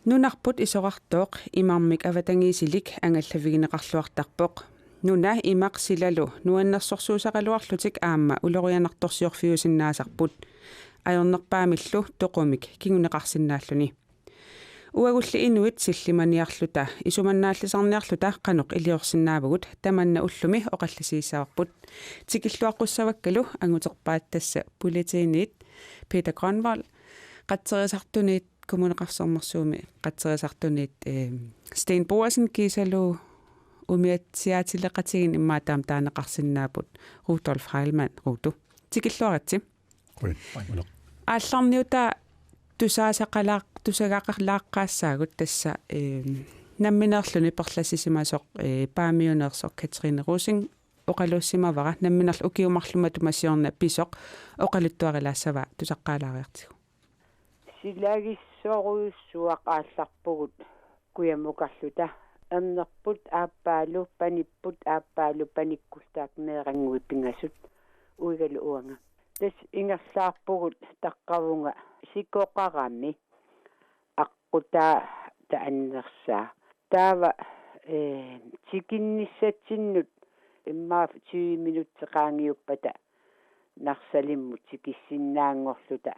Nunarput isoqartoq imarmik avatangiisilik angallavigineqarluartarpoq nuna imaqsilalu nuannersorsuusaqaluarlutik aamma ulorianartorsiorfiusinnaasarput ajornerpaamillu toqumik kinguneqarsinnaalluni uagulli inuit sillimaniarluta isumannaallisarniarluta qanuq iliorsinnaavugut tamanna ullumi oqallisiissaavarput tikilluaqussavakkalu anguterpaat tassa bulletiniit Peter Grønvold qatseriasartuniit kommuneqarsormersuumi qatseriasartuniit Sten Boersen kisalu umiatsiaatileqatigin immaataam taaneqarsinnaaput Rudolf Heilmann ruutu tikilluaratsi aallarniuta tusagaaqarlaaqqaassaagut tassa namminerluni perlassisimasoq paamiuneersoq Katrine Rosing oqaluussimavara namminerlu ukiumarluma tumasiorna pisoq oqaluttuarilaassava tusaqqaalaariartigu silagissoruussuaq aallarpugut kuyamuqarluta ernerput aappaalu panipput aappaalu panikkustaak meeranngui pingasut uigalu uanga tas ingerlaarpugut taqqavunga sikoqarami aqutaa taannersaa taava tikinnissatinnut immaa 20 minutteqaangiuppata narsalimmut tikissinnaangorluta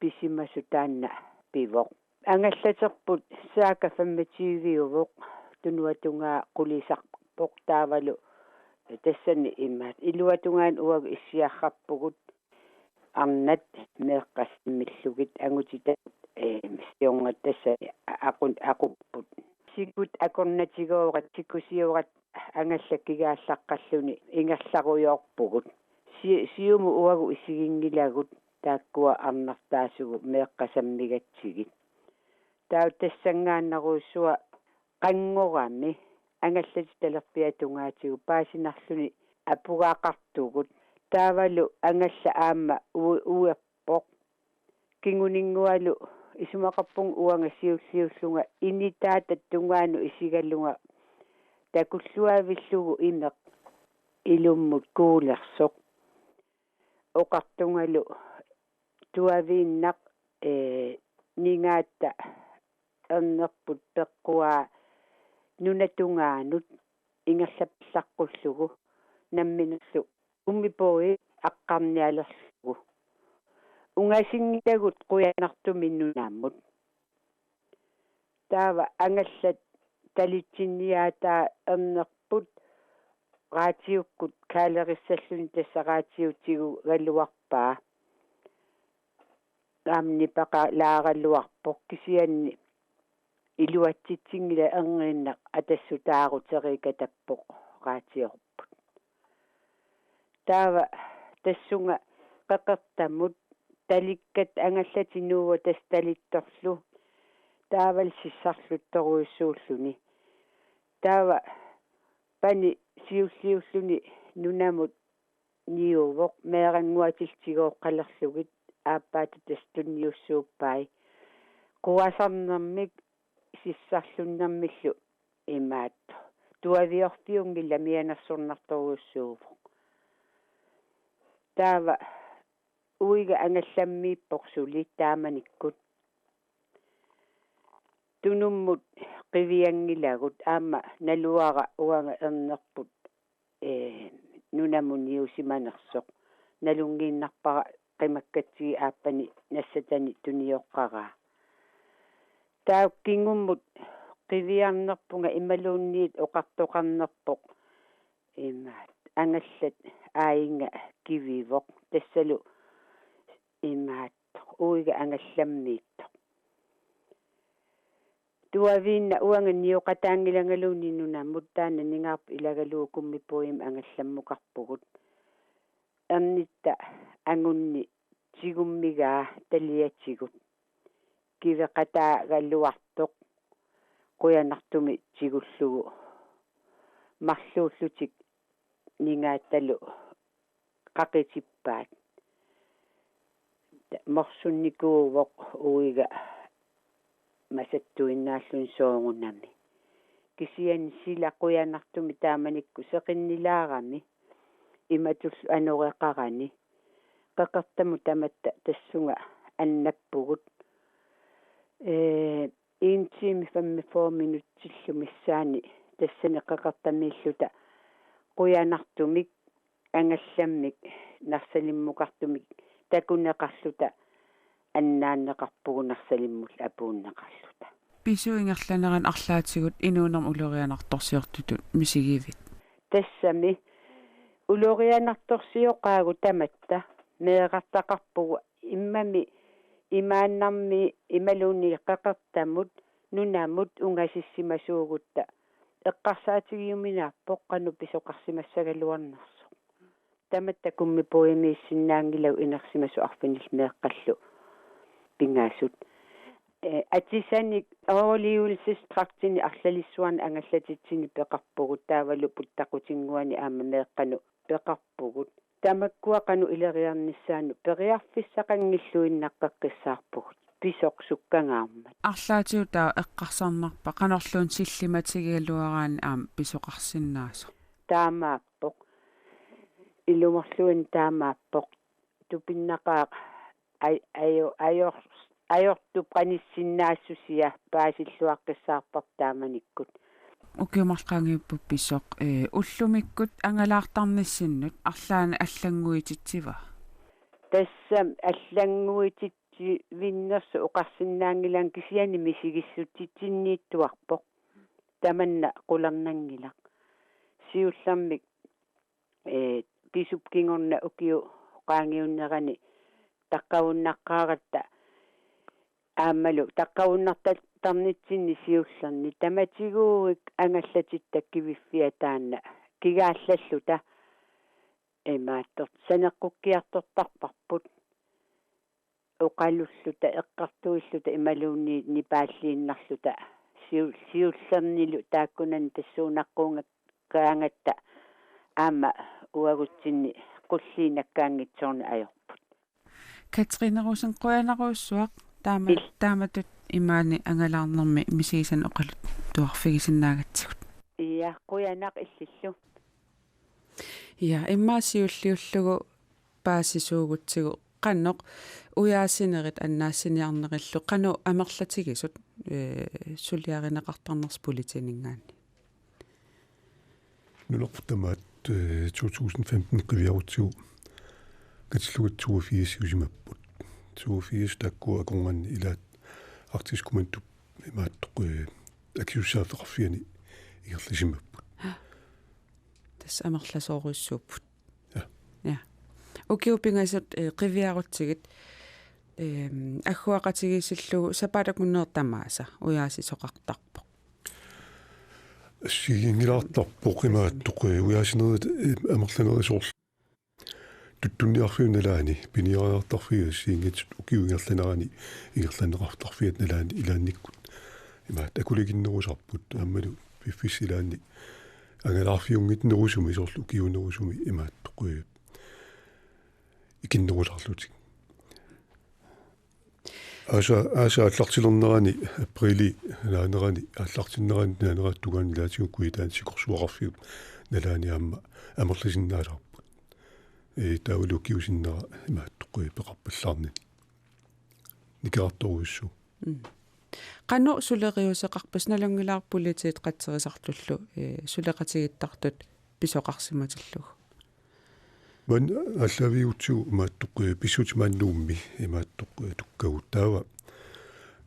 pisimasutaanna pivoq angallaterput saaka 25-uvoq tunuatungaa qulisarpoq taavalu tassani immaat iluatungaan uagu issiarrappugut arnat meeqqassimmillugit angutita missionga tassa aqupput sikut akornatigoorat sikkusiurat angallakigaallaqqalluni ingerlaruyorpugut siumu uagu isigingilagut taakkua arnartaasugu meeqqasammigatsigit taa tassangaannaruussua qanngorami angallati talerpiatungaatigu paasinarluni apugaaqartugut taavalu angalla aamma uerpoq kinguningualu isumaqarpung uanga siulliullunga initaatattungaanu isigallunga takulluavillugu imeq ilummut kuulersoq oqartungalu tuaviinnaq ningaatta ernerput peqqua nunatungaanut ingerlapillaqqullugu namminerlu ummipoi aqqarnialerlugu ungasingilagut quyanartumin nunaammut taava angallat talitsinniaataa ernerput raatiukkut kaalerissalluni tassaraatiutigu galluarpaa amni paqa laaqalluarpoq kisianni iluatsitsingila erngerinnaq atassutaaruteriikatappoq raatiorput taava tassunga qeqertamut talikkat angallatinuuva tastalittorlu taaval sissarluttoruussuulluni taava pani siulliulluni nunamut niuvoq meeranguatiltigooqqalerlugit aappaata tastunniussuuppai quasarnermik sissarlunnermillu imaattu tuaviorpiungilla mianersornartoruussuuvoq taava uiga angallammiippoq sulit taamanikkut tunummut qiviangilagut aamma naluara uanga ernerput nunamuniusimanersoq nalungiinnarpara qimakkatsigi aappani nassatani tunioqqaraa taukkingummut qiviarnerpunga imaluunniit oqartoqarnerpoq imaat angallat aayinga kivivoq tassalu imaat uiga angallammiittoq tuaviinna uanga niuqataangilangaluuni nunammut taana ningaarp ilagaluu kummipuim angallammuqarpugut ernitta angunni sigummigaa taliatsigut kiveqataa galluartoq quyanartumi sigullugu marluullutik ningaattalu qaqitippaat morsunnikuuvoq uiga masattuinnaallun soongunami kisian sila quyanartumi taamanikku seqinnilaarami imatul anoreqarani qaqartamu tamatta tassunga annappugut intiimi 4 minutsillu missaani tassani qaqartamiilluta quyanartumik angallammik narsalimmuqartumik takuneqarluta annaanneqarpugunarsalimmull apuunneqarluta pisuingerlaneran arlaatigut inuunerm ulorianartorsiortutut misigivit tassami ulorianartorsioqaagu tamatta meeqartaqarpugu immami imaannarmi imaluni qaqartamut nunamut ungasissimasuugutta eqqarsaatigiuminaappoq qanu pisoqarsimassagaluarnerso tamatta kummi poimiissinnaangilau inersimasu arfinil meeqqallu pingaasut atisanik aoliulsis traktini arlalissuarni angallatitsini peqarpugut taavalu puttaqutinguani aama meeqqanu peqarpugut tamakkua qanu ileriarnissaanu periarfissaqangilluinnaqqaqqissaarpugut pisoq sukkangaarmat арлаатиута эққарсарнарпа канорлуун силлиматигиалуараани аама писоқарсиннаасо таамааппоq илумерлуин таамааппоq тупиннақаа ajortup qanissinnaassusia paasillуаққиссаарпар тааманиккут укиумарлаангиуппу писоқ уллумиккут ангалаартарниссиннут арлаана аллангуититсива тассам аллангуититси виннерсу оқарсиннаангилаан кисиани мисигиссутитсиннииттуарпоq таманна qulernangilaq siullarmik pisupkingorna ukiu qaangiunnerani taqqaunnaqqaaratta aammalu taqqaunnertarnitsinni siullerni tamatiguuik angallatittakkivifiataanna kigaallalluta maаттort санеққуккиарторtarparput уқалуллута эққартуиллута ималуунни нипааллииннарлута сиуллернилу тааккунан тассуунаққуунга каангатта аама уагутсинни қуллиинаккаангитсорни ajorput Katrinerusен қуянаруссуақ тааматут имаани ангалаарнерми мисигисан оқалут туарфигисиннаагатсигут иа қуянақ иллиллу ja иммаасиуллиуллугу паасисуугутсигу qannoq uyaasinerit annaassiniarnerillu qanu amerlatigisut suliarineqartarners politiningaani nulerputamaat 2015 qiviarutsigu katsillugut 82 usimapput 82 takkua akunganni ilaat artiskumantup imaattoq akiussaafeqarfiani igerlisimapput tas amerlasooruissuupput ja ukiupingasut qiviarutsigit аггуақатигисиллугу сапаатакуннеэртамааса уяасисоқартарпоқ сигингилаартарпоқ имааттоқ уяасинерит амерланерисоор туттунниарфиуналаани пиниариартарфиу сиингит укиунгерланерани игерланеқартарфиат налаани илаанниккут имаат акулигиннерусарпут аммалу пиффисилаани ангалаарфиунгитнерусуми соорлу укиунерусуми имааттоқ икиннерусарлутик аса аллартилернерани априли наанерани аллартиннерани наанерааттугаани лаатигуккуитаан сикорсуақарфиу налаани аама амерлисиннаалаарпут таулукиусиннера имааттоққуи пеқарпаллаарни никаартуруссу qanu suleриусеқарпас налунгилаарпулитиит қатсерисарлуллу сулеқатигиттартут писоқарсиматиллугу ман аллавиутсу имааттоққуи писсутимааннуумми имааттоққуи туккагуттаава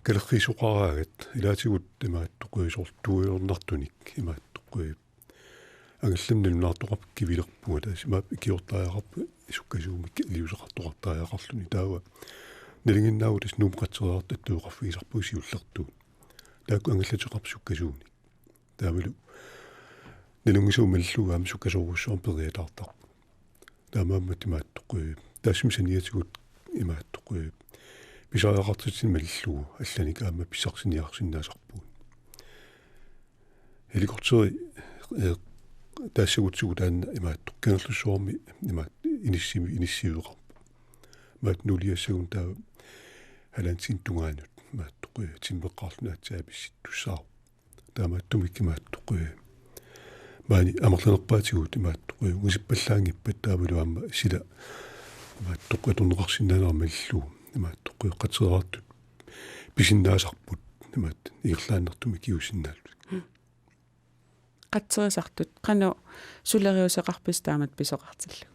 калеррисоқараагат илаатигут имааттоққуи сортуиорнартуник имааттоққуи ангалламнилунаартоқарп кивилерпуга таасимаап икиортааяқарпу исуккасуумик илиусеқартоқартааяқарлуни таава налингиннаавутас нуумқатсераарт аттуоқарфигисарпу сиуллертуун таакку ангаллатеқарп суккасууни таамалу налунгисуумаллугаам суккасоруссуам периатаартарпу таамааммат имааттоққуи таасимсаниатигут имааттоққуи писариақартитсин маллугу алланик аама писсарсиниарсиннаасарпуун хеликортери таасагутсугу таанна имааттоқ кангерлуссуарми имаат иниссиуеқарпу маат нулиассагун таа халантин тунгаанут мааттоққуи тиммеққарлунаатсааписсит туссаа таамааттумик имааттоққуи маани амерланерпаатигут имааттоқуи усиппаллаангиппат таавалуамма сила имааттоққатунеқарсинаанермиллуу имааттоққиоққатераартут писиннаасарпут имаат иерлааннэртуми киусиннаалу қатсерисартут қано сулериусеқарпис таамат писоқартиллу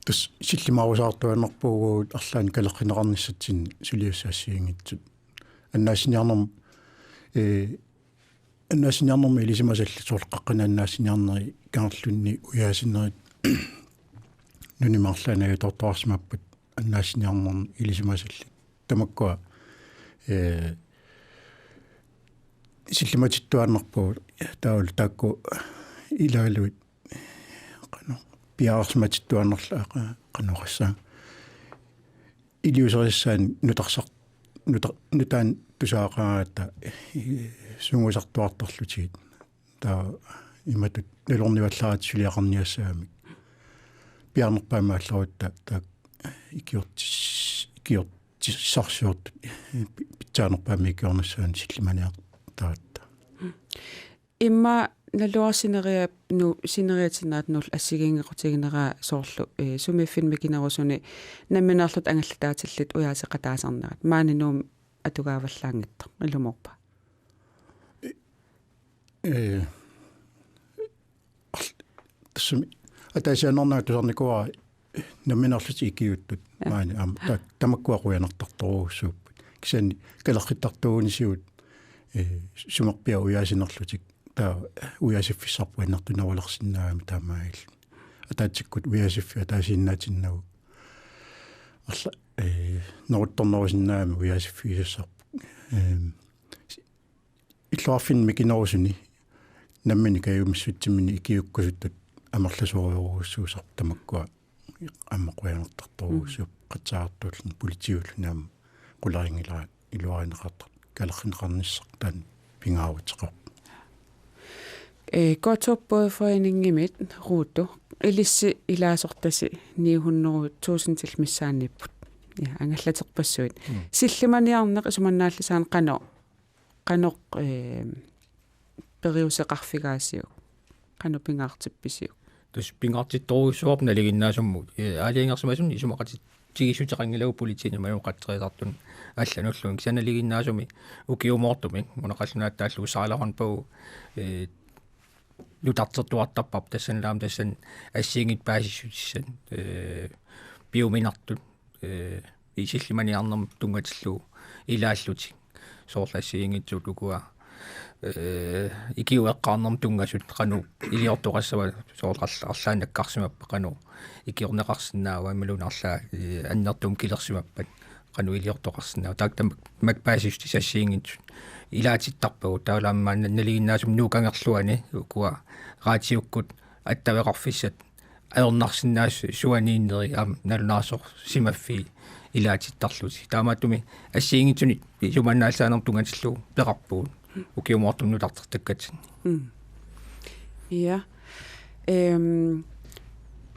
тас силлимаарусаартуанерпуугуут арлаан калеққинеқарниссатсин сулиуссаассиингитсут аннаасиниарнерм аннаасиниарнерми илисимасалли соорлеққаққина аннаасиниарнери каарлунни уяасинерит нунимаарлаанага тортуарсимаппут аннаасиниарнерми илисимасалли тамаккуа силлиматиттуаннерпуу таул таакку илаалуит қано пиаарсматиттуаннерлаа қаноқассаа илиусериссаан нутаан тусаақаата сунгусартуартарлутигит таа иматут налорниваллаарат сулиақарниассаами пиарнерпаамаалларутта таа икиортиссарсуут питсаанерпаами икиорнассаан силлиманиар таатта имма налуарсинериап ну синериатинаат нул ассигингеқутигинераа соорлу сумиффинми кинерусуни намминаарлут ангаллатаатиллит уяасеқатаасарнерат маанинуум атугааваллаангитто илуморпа тассами атаасианернаа тусарникуа намминаарлути икиуттут маани тамаккуақуянартарторуусууппут кисани калеққиттартуугунисиут сумерпиа уяасинерлутик таа уяасиффиссарпуиннартунавалерсиннаами таамаагил атаатсиккут уяасиффи атаасииннаатиннагу арла норутторнерусиннаами уяасиффиисассарпу иллуарфинми кинерусуни наммини каюмиссутсимини икиуккусуттут амерласуоруусуусар тамаккуа аммақуянертарторуусуп қатсаартууллун политиуллунаама қуларингилаат илуаринеқартар калерхинеқарниссартаан пингаавутеқар Gårdtorpbådforeningen Ruto илисси илаасортаси 900,000 til миссаанниппут я ангаллатерпассуит силлиманиарнеқ исуманнааллисаан qanoq периусеқарфигаасиу qano pingaartipписиу тус пингаартитторуусуарп налигиннаасуммут аалиангерсумасунни исумақати тигисутеқангилагу политини маюқаттерисартун аллануллуин кисаналигиннаасуми укиумоортуми мунеқаллунааттааллу сааларан пау лутартертуартарпап тассанлаам тассан ассиингит паасиссутиссан биуминартут исиллиманиарнерм тунгатиллу илааллутик соорлассиингитсут укуа икиуэққарнерм тунгасут қану илиортоқассава соорларлаанаккарсимаппа қану икиорнеқарсинаава аммалунарлаа аннертум килерсимаппат қану илиортоқарсинаава таактам макпаасисти сассиингитсут илаатиттарпагу таалааммаан налигиннаасум нуукангерлуани укуа раатиуккут аттавеқарфиссат аернарсиннаас суанииннери аам налунаасор симаффи илаатиттарлути таамааттуми ассиингитсуни суманнаалсаанер тунгатиллу пеқарпугут укиумоортум нулартертаккатсин я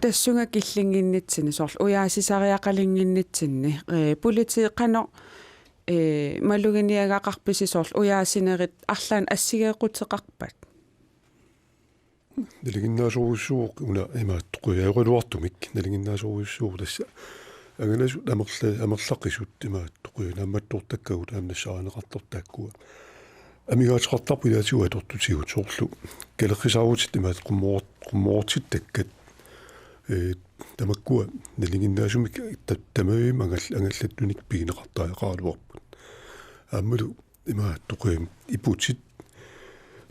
тассунга киллингиннитсини сорл уяасисариақалингиннитсинни полити қано малугиниагақарписи сорл уяасинерит арлаан ассигеэқутеқарпат налигиннаасоруссууқ уна имааттоқуяерулуартумик налигиннаасоруссууқ тасса аганасу амерлаққисут имааттоқуя намматтортаккагут аамнассаранеқартортааккуа амигаатеқартарпу илаатиуа тортутигут соорлу калеққисаарутит имаат қуммоортиттаккат тамаккуа налигиннаасумик тамаим ангаллаттуник пигинеқартаақаалуарпут ааммалу имааттоқуя ипутит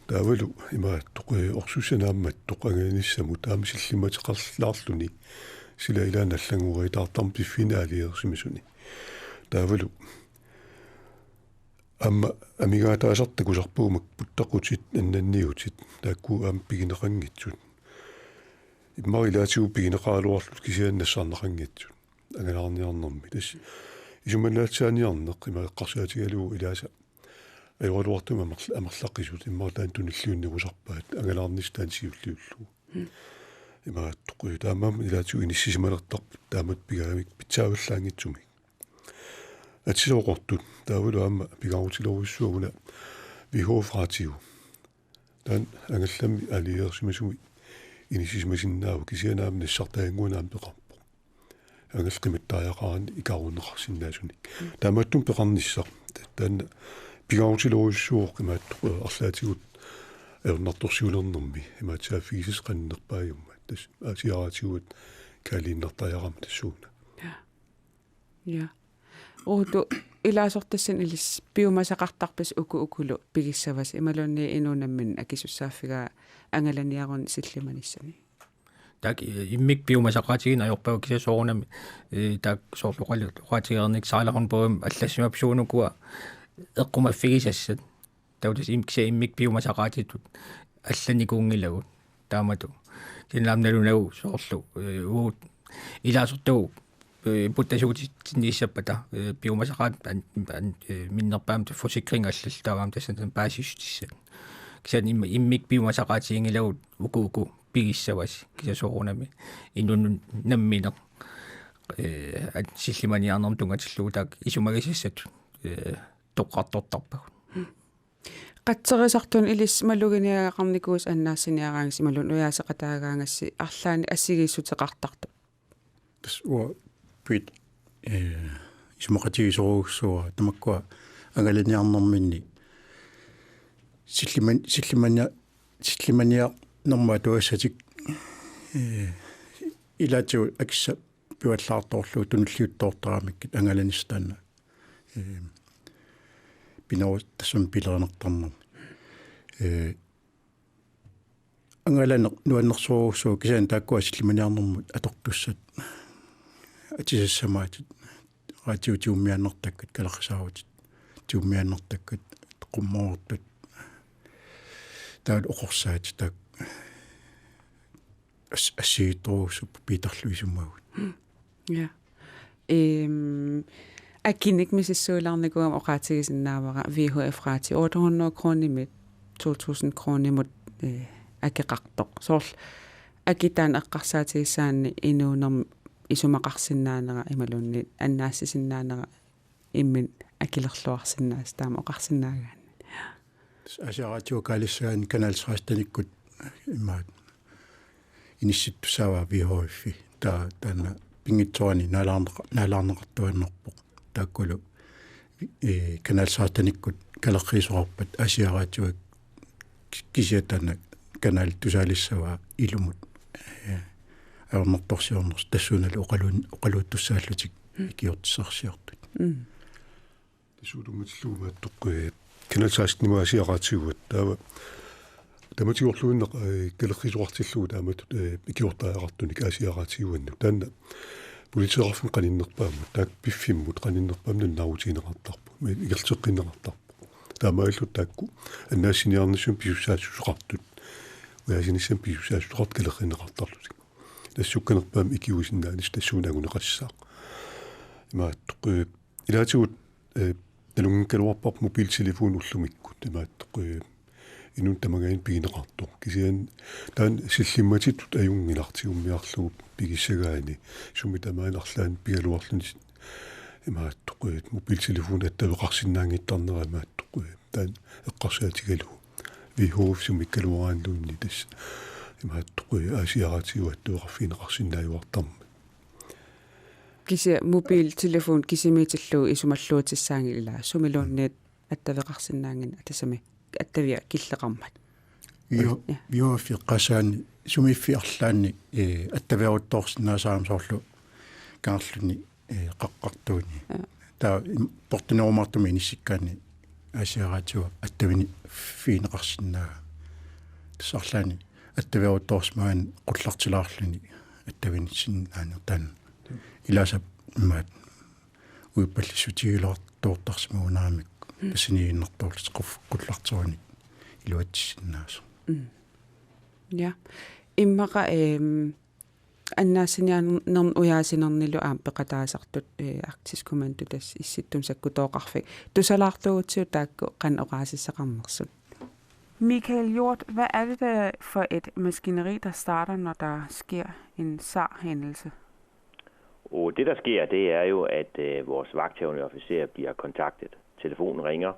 таавалу имааттоқуя орсусанааммат тоқанганиссаму таамисиллиматеқарлаарлуни сила илааналлангури таартарм пиффинаалиерсимисуни таавалу амма амигаатаасартакусарпуумак путтақутит аннанниутит таакку аам пигинеқангитсут иммарилаатигу пигинеқаалуарлут кисианнассаарнеқангитсут агалаарниарнэрми тас исуманаатсааниарнеқ имаэққарсаатигалуу илааса айорулуартума амерлаққисут иммарлаан туниллууннигусарпаат агалаарнистаан сиуллиуллу имааттоқуи таамаам илаатигу иниссисималертарпут таамат пигаамик питсааваллаангитсуми атсилоқортут таавалу аама пигаарутилоруссуугуна вихофраатигу таан ангаллами алиерсимасуми иниссисимасиннааву кисианаам нассартаангунаам пеқарпо ангалқиматтааяқарани икаарунеқарсинаасуник таамааттум пеқарниссақ таана пигаутилоруссууоқ имааттоқ арлаатигут эрнарторсиулернэрми имаатсаафигисис қаннерпааюмма тас аасиаратигут каалииннартаяарама тассууна ja utu ilasortassan ilis piumasaqartarpas ukulu pigissavas imalunni inunammin akisussaafigaa angalaniarun sillimanissani tak immik piumasaqatigin ajorpau kisasoorunami tak soorluqaluqaatigernik saalarun poum allassumapsuunukua eqqumaffigisassat tautas imkisa immik piumasaqaatitut allanikuungilagut taamatu kinnaamnalunagu soorlu uut ilaasortagu puttasuutinissappata piumasaqaat minnerpaam forsikring allalltaavaam tassan paasistissat kisan immik piumasaqaatigingilagut uku pigissavas kisasoorunami innun namminer sillimaniarnerm tungatilluutaak isumagisissat toqqartortarpagut qatserisartun ilis maluginiaqarnikuus annaassiniaraangis imalun uyaasaqataagaangassi arlaani assigiissuteqartartu tas uа пит исмақатигисоругсуа тамаккуа агаланиарнэрминни силлимания норма туассатик илаатиу акисса пиуаллаарторлуу тунуллиуттоортарамиккит ангаланистаана пиноо тассум пилернертарнер ангалана нуаннерсоругсуу кисаан тааккуа силлиманиарнэрмут атортуссат атисассамаатит радиотиуммианнертаккат калерсааватит тиуммианнертаккат qummoortut taat oqorsaat tak assiitruussup piitarluisummagut ja akinik misissuularnikuam oqaatigisinnaavara VHF raati 800 kronimit 2000 kronimut akeqartoq soorl akitaan eqqarsaatigissaanni inuunerm isumaqarsinnaanera imalunni annaassisinnaanera immin akilerluarsinnaas taama oqarsinnaagaan асиаратиу калиссаан каналсраастаниккут имаат инissittussaava VHF таана пингитсуани наалаарнеқартуаннерпоқ тааккулу каналсраастаниккут калеққисоқарпат асиаратиуак кисиатана канал тусаалиссава илумут аернерторсиорнерс тассуунали оқалууттуссааллутик киортиссарсиартут тасуулумматиллуумааттоққуи киналсаастнимаасиараатигуат таава таматигорлуиннеқ калеққисуартиллуу тааматут икиортаақартуник аасиараатигуанну таанна политеқарфин қаниннерпаамма таак пиффиммут қаниннерпаамна наутинеқартарпу игертеққинеқартарпу таамааллут таакку аннаассиниарниссум писуссаассусоқартут уяасиниссам писуссаассусоқарт калеққинеқартарлутик тассукканерпаам икиуисиннаанис тассуунаагунеқассаа имааттоққи илаатигут талунгкалуарпарп мобилтелефон уллумиккут имааттоққи инун тамагаин пигинеқартоқ кисиан таан силлимматиттут аюнгилартигуммиарлугу пигиссагаани суми тамаанарлаан пигалуарлуни имааттоққи мобилтелефон аттавеқарсинаангиттарнера имааттоққи таан эққарсаатигалу VHF сумиккалуараанлуунни тас имааттоққи аасиаратигу аттуеқарфинеқарсинааюартарма kisi mobiltelefon kisimitsilluu isumalluutissaaangilla sumilunniit attavеқарсинаангин атасами аттавиа киллеқармат jo fiqqasaani sumiffi arlaanni attavиарутторсинаасаамсоорлу kaarluni qaqqartuuni taa portinormartumi inissиккаани аасиараатиуа аттавини фиинеқарсинаа тассарлаани attavиарутторсмаан qullartilaarluni attavинитсиннаанер таан иласап имаат уиппаллиссутигилаартуортарсимагунаамик пасинииннэртуурлис qullartuani илуатсиннаасо ja иммаqa аннаассинианерн уяасинернилу аам пеқатаасартут Arktisk Kommando тас исситтун саккутооқарфик тусалаартугутсуу таакку қан оqaасиссақарнерсут. Michael Hjort, hvad er det der for et maskineri, der starter, når der sker en SAR-hændelse? Og det, der sker, det er jo, at vores vagthavende officer bliver kontaktet. Telefonen ringer,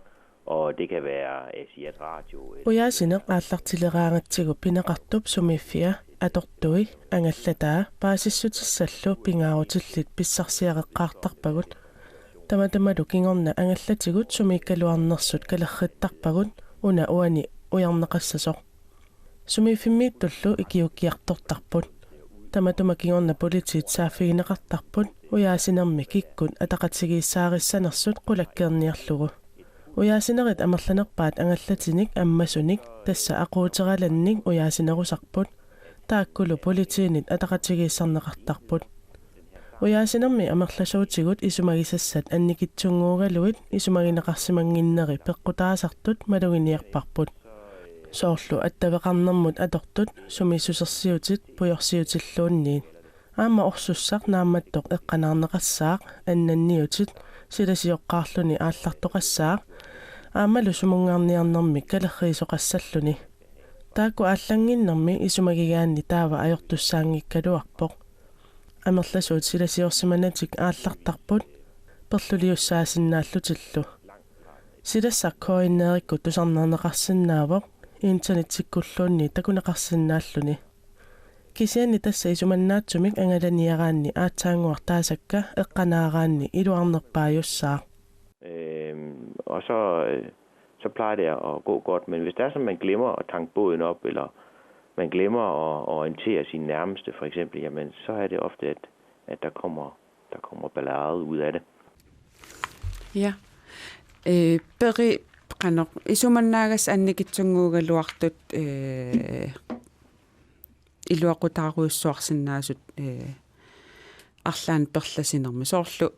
Og det kan være Asiat Radio. Uyaasineq aallartileraangatsigu pineqartup sumiffia atortui angallataa paasissutissallу pingaarutillit pissarsiaqeqqaartarpagut tamatamalu kingorna angallatigut sumikkaluarnersut kalerrittarpagut una uani ujarneqassasoq sumifimmiittullu ikiukkiartortarput tamatuma kingorna politiit saaffigineqartarput uyaasinermi kikkun ataqatigiissaarissanersut qulakkeerniarlugu uyaasinerit amerlanerpaat angallatinik ammasunik tassa aquuteralannik uyaasinerusarput taakkulu politiinit ataqatigiissarneqartarput uyaasinermi amerlasuutigut isumagisassat annikitsunguugaluit isumagineqarsimanginneri peqqutaasartut maluginiarparput soorlu attaveqarnermut atortut sumissusersiutit pujorsiutilluunniit aama orsussaq naammattoq eqqanaarneqassaaq annanniutit silasiоqqaarluni aallartoqassaaq aamalu sumungaarniarnermi kalerriisoqassalluni taakku aallanginnermi isumagigaanni taava ajortussaangikkaluarpoq amerlasuut silasiorsimanatik aallartarput perluliussaasinnaаллутиллу silassarkoinneerikku tusarnerneqarsinnaavoq internetsikkulluunni takuneqarsinnaalluni kisianni tassa isumannaatsumik angalaniaraanni aatsaanguartaasakka eqqanaaraanni iluarnerpaajussaa Og så plejer det at gå godt. Men hvis det er sådan, man glemmer at tanke båden op, eller man glemmer at orientere sine nærmeste, for eksempel, jamen, så er det ofte, at der kommer ballade ud af det. Ja. Peri qanoq isumannaagas annikitsunguugaluartut iluaqutaaruussuarsinnaasut arlaan perlasinermi soorlu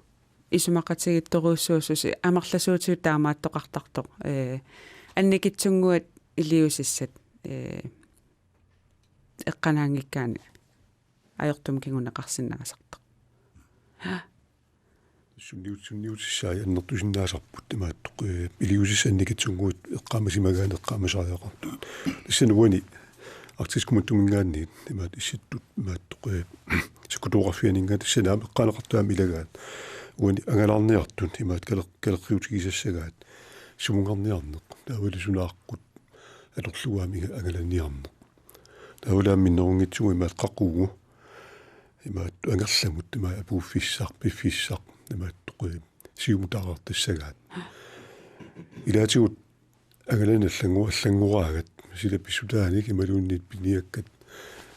isumaqatigittoruussuususi amerlasuutigut taamaattoqartartoq annikitsunguat iliusissat eqqanaangikkaani ajortum kinguneqarsinnaasartoq sunniutissaai annertusinnaasarput tamaattoq iliusissannikitsunguut eqqaamasimagaan eqqaamasariaqartut issanuani artiskumattumingaanni imaat issittut maattoq sikutografianingaat issanaam eqqaanaqartaam ilagaat uani angalarniartun imaat kaleqqiutigisassagaat sumungarniarneq taavalisunaaqut atorluaamiga angalanniarneq taavalaamminnerungitsugu imaat qaquugu imaat angerlamut imaa apuuffissaq piffissaq imaattoq siumutaaqartassagaat ilaatigut angalanallanguaraagat silapissutaanik imaluunniit piniakkat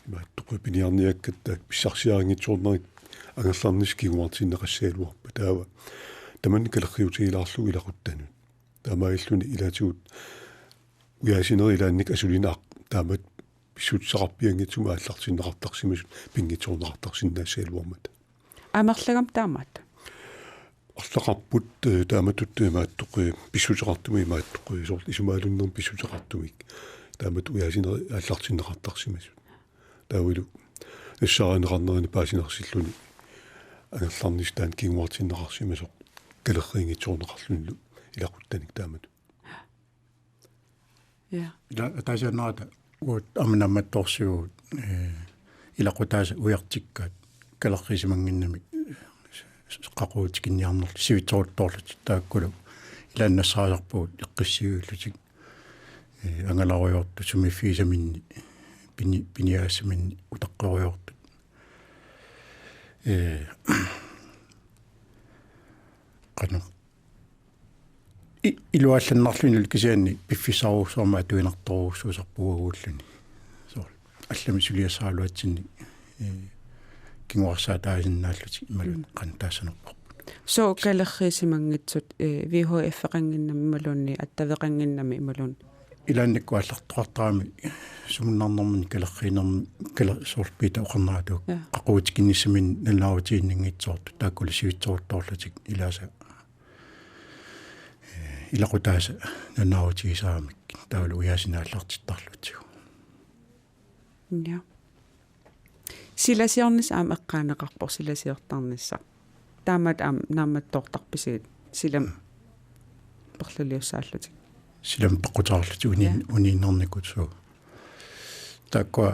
imaattoq piniarniakkat taak pissarsiaringitsuornerit angerlarniskiguartinneqassaaluarpa taava tamanni kalerriutigilaarlugu ilaquttanut taamailluni ilaatigut uyaasinerit ilaannik asulinaaq taamat pissutsaqarpiangitsuma аллартиннеқартарсимасут пингитсуорнеқартарсиннаассаалуармат амерлagam таамаат арлақарпут тааматут мааттоқ писсутеқартуми мааттоқ сорт исумаалуннерм писсутеқартумик таамат уяасинери аллартиннеқартарсимасут таавилу иссааринеқарнерини паасинерсиллуни агерларнис таан кингуартиннеқарсимасоқ калеррингитсуорнеқарлунлу илақуттаник таамат ja таасианаата уут амнамматторсиу илақутааса уяртиккаат калеррисимангиннами qaqquutikинниарнер сивитсоорторлут тааккулу илааннассаасарпуут эққиссигууллутик ангаларуйорту сумиффисаминни пиниаасаминни утаққеруйорту qanu илуалланнарлуни кисианни пиффисаруусуарма туинарторуусуусарпугууллуни соо аллами сулиасаалуатсинни кингуарсаатаасиннааллути ималу qantaassanerparpu so kalerrisimangitsut VHF qanginnami malunni attavеqanginnami imalun илаанникку аллартоқартаами сумуннарнэрмани калерриинерми кала соорпита оқарнаатук қақуутикинниссамин наллаарутииннингитсоорту тааккули сивитсоорторлутик илааса илақутааса нанаарутигисаамик таалу уяасинааллартиттарлутигу ja silasiornis aam eqqaaneqarpor silasiortarnissa taamat aam naammattoortarpisiit silam perluliussaallutik silam peqqutaarluti uniinnernikut suu taakkuа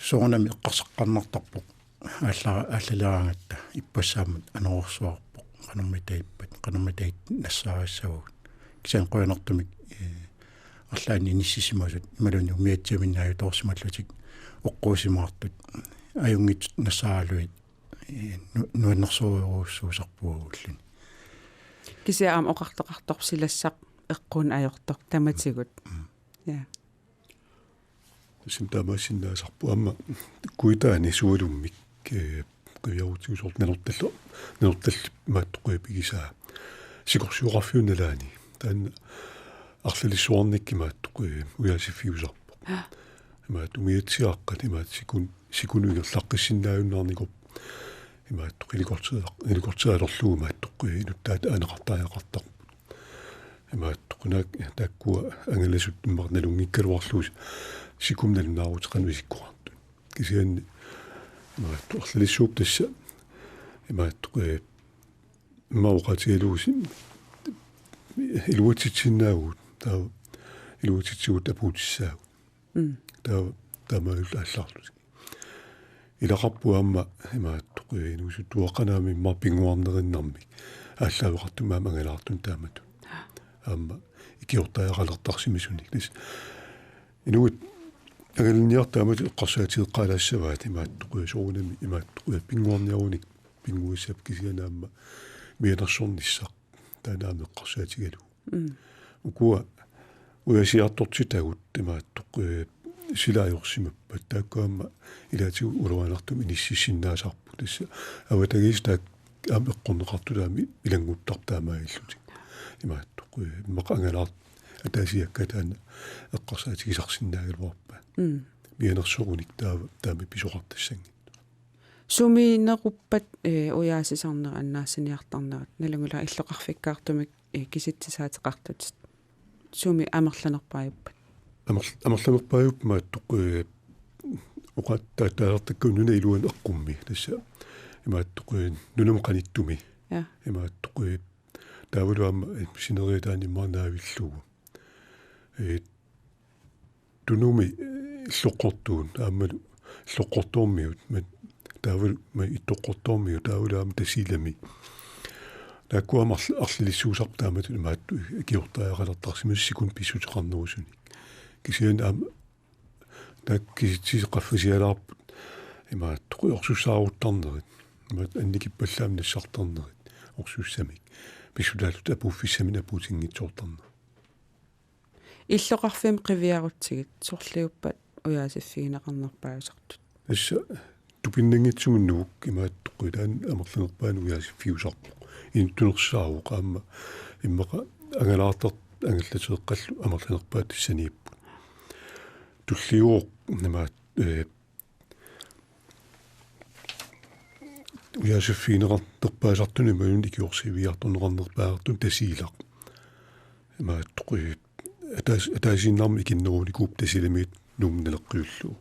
soornami eqqarseqqarnartarpoq аллалераангатта иппассаамат анерорсуарпоq qanermitaipat nassaarissagut кисаан қуянартумик арлаани ниссисимасут ималуни умиатсаминнааю тоорсималлутик оққуусимаартут аюнгит нассаалуит нуаннэрсуруйуссуусарпуугуллуни кисаам оқартоқартор силассақ эққун ajortor таматигут я симтамаасиннаасарпу амма куитаани суалуммик киярутигусорт нанорталлу мааттоқуи пигисаа сикорсуоқарфиуналаани таан арлалиссуарникки мааттоқуи уяасиффиусарпо имаат умиатсиаққат имаат сикунуигерлаққиссиннааюннаарникоп имаат иликортиалерлуу мааттоққуи инуттаат аанеқартааяқартар имаат тоқунаак тааккуа ангаласут иммарналунгиккалуарлуус сикумналунаарутеқану исиккуарту кисианни имаат торлалиссууп тасса имаат тоқуи иммауқатигалууси илуатитсиннаагут таа илуатитсигут апуутиссаагу таамауллаалларлут илақарпуамма имаат тоқуи инусуттуақанаами иммар пингуарнериннарми ааллаавеқартумаа мангалаартун таамату амма икиортаақалертарсимисуник тис инуут агалниартаамат эққарсаатиеққалаассаваат имаат тоқуи соорунами имаат тоқуи пингуарниаруник пингуиссап кисианаамма мианерсорниссақ таанаами эққарсаатигалу укуа уясиартортитагут имаат тоқуи силаajorsimappat тааккаама илаатигу улуанартум иниссисиннаасарпу тасса аватагис таак аам эққорнеқартулаами илангуттартаамаиллутик имаат тоқуи мақангалаат атаасиаккатаана эққарсаатигисарсиннаагалуарпа мианерсоруник таами писоқартассангит сумиинеруппат уяасисарнера аннаассиниартарнерат налангула иллоқарфиккаартумик киситсисаатеқартут суми амерланерпааюппат амерланерпааюп маат тоқуи оқаттаатаартакку нуна илуан эққумми тасса имаат тоқуи нунам қаниттуми имаат тоқуи таавалуама синериатаани манаавиллугу тунуми иллоққортуун аамалу иллоққорторmiut мат таавал ма иттоққорторmiut таавалуама тасилами тааккуама арлилиссуусартаамат имаат киортаақалертарсимассикун писсутеқарнерусуни кисиан аам таккисисеқаффасиалаарпут имаат тоқуи орсуссааруттарнерит имаат анникиппаллаам нассартарнерит орсуссамик писсутаалут апуффиссамина путингитсоортарна иллоқарфим қивиарутсигит сорлиуппат уяасиффигинеқарнерпаасартут асса тупиннангитсугуннук имаат тоқуилаан амерланерпаан уяасиффиусарпо интунерсаару qaamma иммақа ангалаартар ангаллатеэққаллу амерланерпаат тассанииппут туллиуоқ намаат уяасиффигинеқартерпаасартуни маун икиорсивиарторнеқарнерпаартун тасиилақ имаат тоқуи атаасиннарми икиннеруникууп тасилимиит нумнелеққиуллуу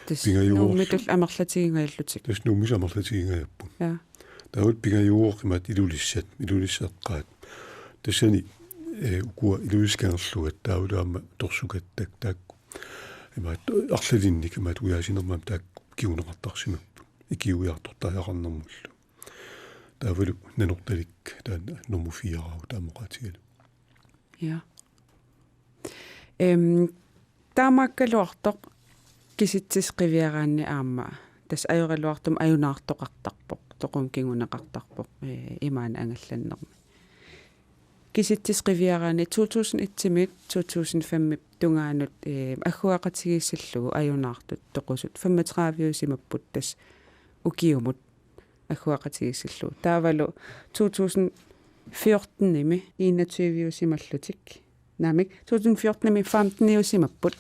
нуммитул амерлатигингааллутик тас нуммис амерлатигингааппу я таавал пингаюуоқ имаат илулиссааққаат тассани укуа илуискаангерлугат таавалуама торсукаттак таакку имаат арлалинник имаат уяасинермаам таакку киунеқартарсимаппу икиуиартортаажақарнэрмуллу таавалу нанорталик таана ному 4 таамоқатигалу я таамаккалуартоқ киситсис қивиараанни аама тас аюралуартум аюнаартоқартарпоқ тоқум кингунеқартарпоқ имаана ангалланнерми киситсис қивиараани 2001-мит 2005-мит тунгаанут аггуақатигиссаллугу аюнаартут тоқусут 35-юсимаппут тас укиумут аггуақатигиссаллугу таавалу 2014-ними 21-юсималлутик намик 2014-ними 15-юсимаппут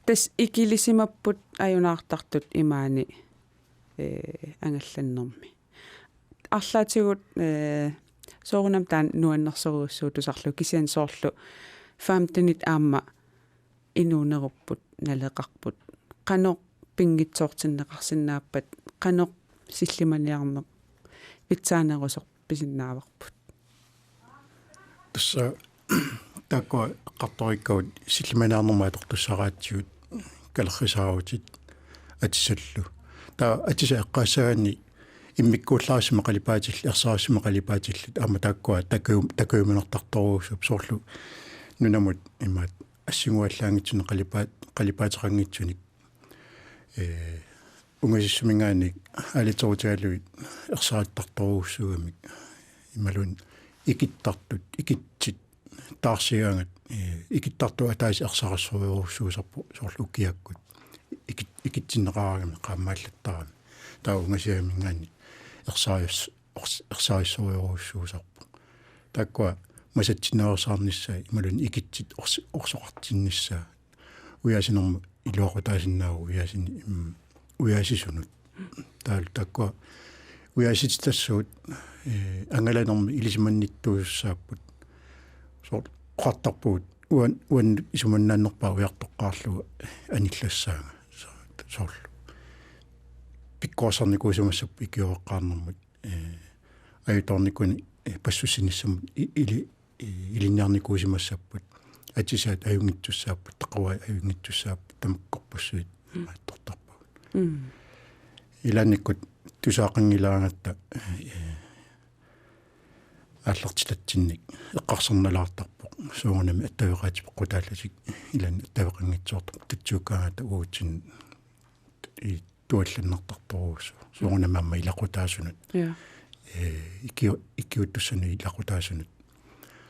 тас икилисимаппут аюнаартартут имаани ангалланнерми арлаатигут соорунам таан нуаннерсоруussuu тусарлу кисиан соорлу 15-нит аама инуунеруппут налеқарпут қано пингитсоортиннеқарсинааппат қано силлиманиарнеқ витсаанерусоқ писиннааварпут тасса такко қарториккаут силлиманиарнермаа тортуссараатсиут калеррисааруутит атисаллу таа атиса эққаассагаани иммиккууллаарсима қалипаатилли ерсаассима қалипаатиллит аама тааккуа такууминертарторуусуп соорлу нунамут имаат ассигуаллаангитсуне қалипаатеқангитсуник унгасиссумингааник алиторутиалуит ерсааттарторуussугамик ималун икиттартут икитсит таарсигаангат икиттарту атаис ерсарассориуруссуусарпу соорлу укиаккут икитсиннеқарагами qaammaallаттарами таа унгасиамингаани ерсааиссориуруссуусарпу тааккуа масатсинеерсаарниссаа ималун икитсит орсоқартинниссаа уяасинерма илуақутаасиннаагу уяасисунут тааккуа уяаситассуут ангаланерми илисиманниттуussааппут соор қартарпуут уан исуманнааннерпаа уяртоққаарлуга аниллассаага соорлу пиккоосарникуусумассап икиоэққарнэрмут аюторникуни пассуссиниссамут илинниарникуусимассаппут атисаат аюнгитсуссааппут тақуа аюнгитсуссааппут тамаккорпассуит мааттортарпагут иланниккут тусаақангилаангатта ааллартилатсинник эққарсерналаартарпоқ суунами аттавеқаатипеқ қутаалласик илан аттавеқангитсуортар татсуукаагата уутсин и туалланнартарторуусу суунамаама илақутаасунут икиуттуссани илақутаасунут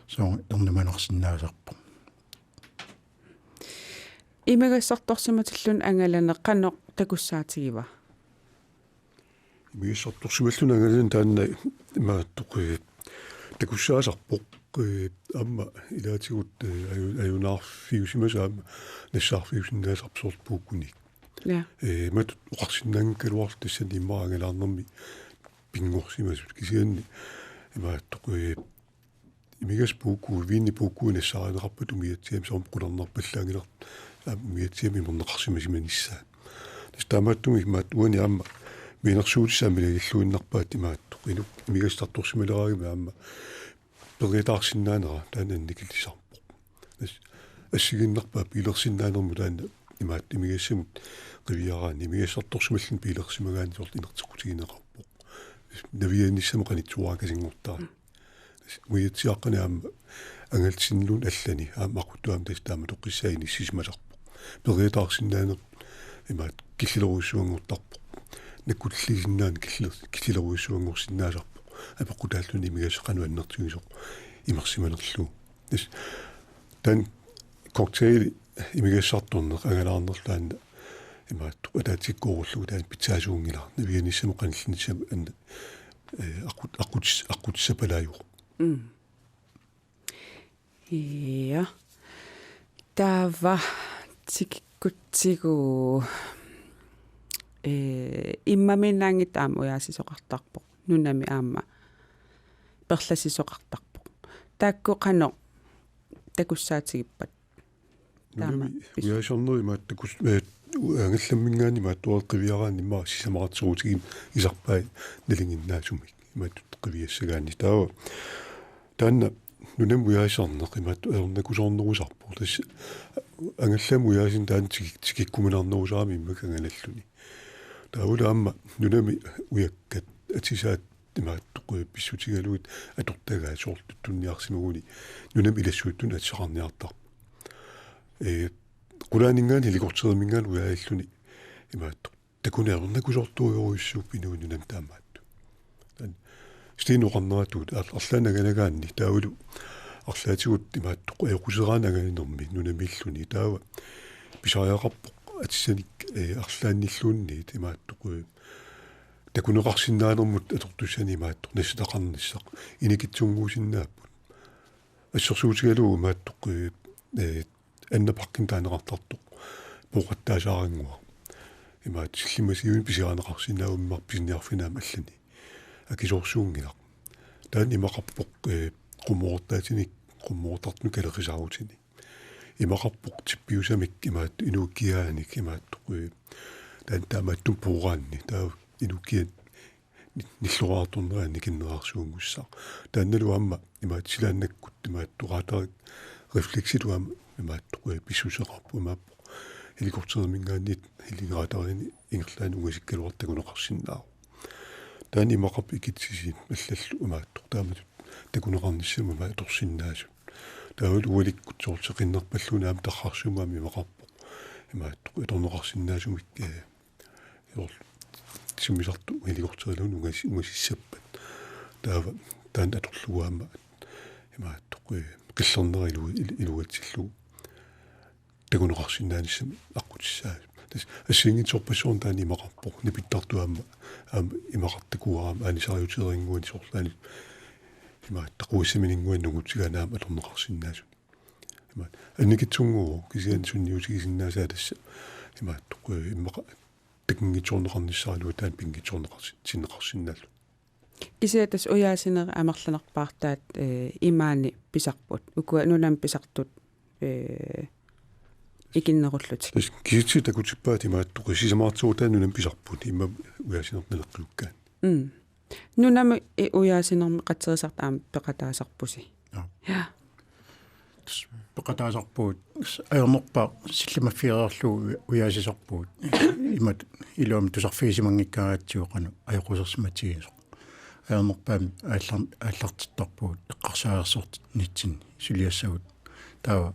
соо ернуманерсиннаасарпо имагассарторсиматиллун ангалане қанеқ такуссаатигива имагассарторсималлун ангалане таанна имааттоқи такуссаасарпоқ амма илаатигут аюнаарфиусимасаама нассаарфиусиннаасарпсоорт пууккуник мат уқарсиннаангкалуар тассани иммаагалаарнэрми пингорсимасут кисианни имааттоқи имигас пуукку винни пуукку нассааринеқарпат умиатсиам соом қулернерпаллаангилар умиатсиами морнеқарсимасиманиссаа тастаамааттуми имаат уани аама минерсуутиссаамилагиллуиннарпаат имааттоқ инук имигас тартурсималераагими аама перитаарсиннаанера таананникиллисарпоқ ассигиннарпаа пилерсиннаанерму таана имаат имигассамут qiviyaraani imigassartorsumallan piilersimaгаани сорт инертиқутигинеқарпоқ навианиссама қанитсуаакасингортаа уиатсиаққанаама ангалтсиннлун аллани аама ақуттуам тастаама тоққиссаини сисмаларпоқ перитаарсиннаанер имаат киллилеруиссуангортарпоқ наккуллисиннаани киллилеруиссуангорсиннаасарпоқ апеққутааллуни имигассақану аннертигисоқ имерсималерлу тан коктейл имигассарторнеқ агалаарнерлаана имаат атаатиккооруллуг таан питсаасуунгила навианиссама қаниллинissam анна аққутиссапалааюқ ja тава тиккутсигу иммаминаангит аама уяасисоқартарпоқ нунами аама перласисоқартарпоқ таакку қано такуссаатигиппат таама уяасорнери маат такус ангалламмингаани мааттуаққивиараани имма сисамаратсуутигим исарпаа налингиннаасумик имааттуққивиассагаани таава таанна нунам уяасорнеқ имаатту ернакусорнерусарпор тас ангаллам уяасин таан тикиккуминарнерусаами иммак ангалаллуни тааула аама нунами уяккат атисаат имааттоқуи писсутигалуит атортагаа соорлуттунниарсимагуни нунам илассуuттун атсақарниартар qulaanningaan helikoptermingaan uyaalluni imaattu takuneernernakusорtuuyoruissuup inuununam taammaattu tan stiinoqarneratuut arlaanaganagaanni taavulu arlaatigut imaattu equseraanagaaninermi nunamilluni taava pisariaqarpoq atissanik arlaannilluunniit imaattuqu takuneqarsinnaanermut atortussani imaattu nassitaqarnissaq inikitsunguusinnaapput ассерсуутигалуу иmaattuqu анна паркинтаанеқартартоқ пуқаттаасаарангуа имаат силлимасиуин писиаанеқарсинаагуммар писиниарфинаам аллани акисорсуунгилақ таан имақарпоқ қумуортаатиник қумуортартну калеқисаарутини имақарпоқ типпиусамик имаат инууккиааник имааттоқуи таан таамааттум пуураанни таа инууккиат ниллуаартурнераани киннераарсуунгуссаа таанналу аама имаат силааннаккут имаат тураатарик рефлекситуама имааттоқуи писсусеқарпу имааппо helikoptermingaanit hilingaatarини ингерлаан угасиккалуартакунеқарсиннаа таани имақарпу икитсисиит аллаллу имааттоқ тааматут такунеқарниссама ма торсиннаасут таавал уаликкут соортеқиннерпаллунаам тархарсумаами имақарпоқ имааттоқ иторнеқарсиннаасумик иор сумисарту илигортерилун угасиссаппат таава таан аторлуаама имааттоқ qillernerилу илуатсиллу такунеқарсиннааниссами аққутиссаа тас ассингитсорпассуун таани имақарпоқ нипиттартуаама имақартакуараама анисариутерингуани сорлаани имааттақуиссаминингуан нугутсиганаама аторнеқарсиннаасу имаат анникитсунгуу кисиан сунниутигисиннаасаа тасса имааттоқ иммақа такингитсорнеқарниссаралуа таан пингитсорнеқарсиннааллу кисиатас уяасинери амерланерпаартаат имаани писарпут укуа нунам писартут икиннеруллутик киситси такутиппаат имааттоқ сисамаартуутаан нунам писарпут имма уяасинернелеққлуккаан нунам уяасинерми қатсерисарт аама пеқатаасарпуси я пеқатаасарпуут аернерпаа силлимаффиерерлуу уяасисарпуут имат илуам тусарфиисимангиккааатсиоқану аёқусерсиматигисо аернерпаами ааллартиттарпуут эққарсааерсуурт нитсин сулиассагут таава